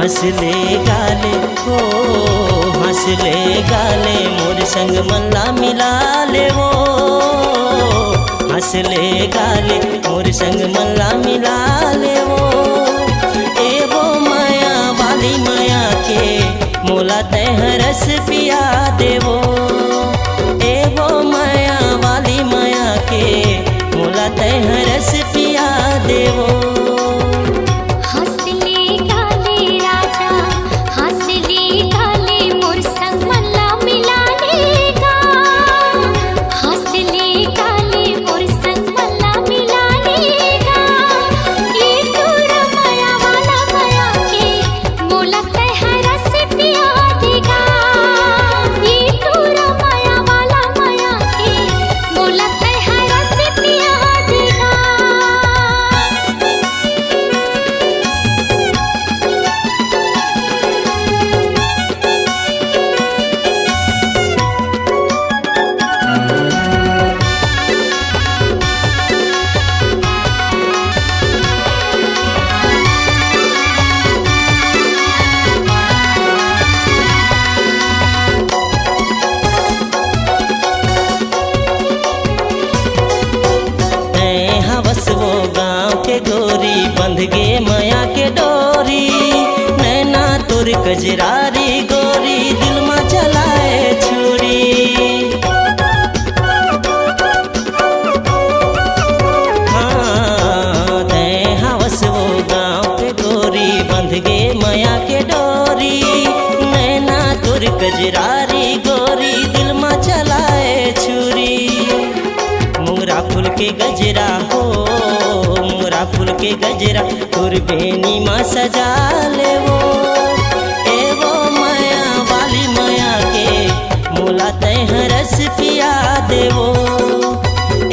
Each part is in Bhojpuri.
हंसले गाले हो हंसले गाले मोर संग मल्ला मिला ले वो हंसले गाले मोर संग मल्ला मिला ले वो ए वो माया वाली माया के मोला तह रस पिया देवो ए वो माया वाली माया के मोला तह रस पिया देवो। वो गाँव के गोरी बंध गे माया के डोरी नैना तोर कजरारी गोरी दिल में चलाए छुरी हाँ ते हवस वो गाँव के गोरी बंध गे माया के डोरी नैना तोर कजरारी गोरी दिल में चलाए छुरी मोगरा फूल के गजरा हो मोगरा फूल के गजरा तोर बेनी माँ सजा ले वो ए वो माया वाली माया के मोला तह रस पिया देवो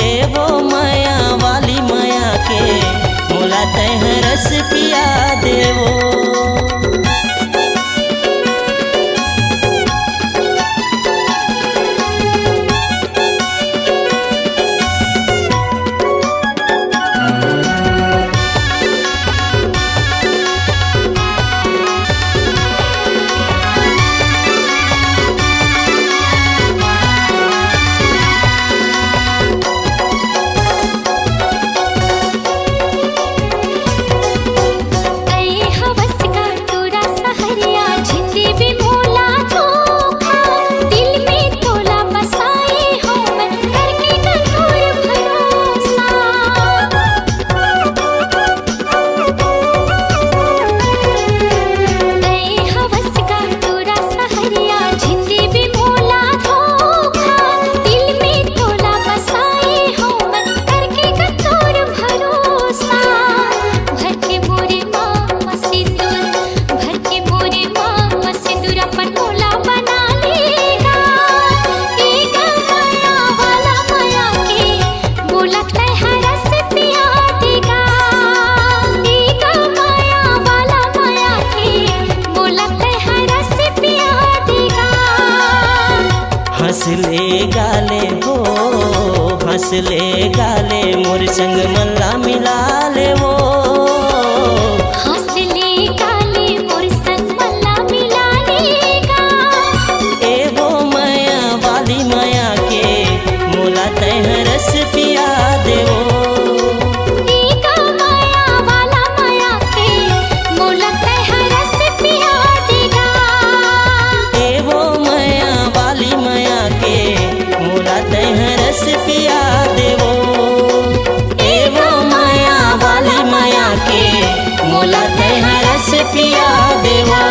ए वो माया वाली माया के मोला तह रस पिया देवो। हंसले गाले हो हंसले गाले मोर संग मल्ला मिला ले वो हंसले गाले मोर संग मल्ला मिला लेगा ए वो माया वाली माया के मोला तह रस पिया देवो माया वाला माया के मोला तह रस पिया देगा ए वो माया वाली माया के मोला तह रस पिया देवो ए वो माया वाली माया के मोला तह रस पिया देवो।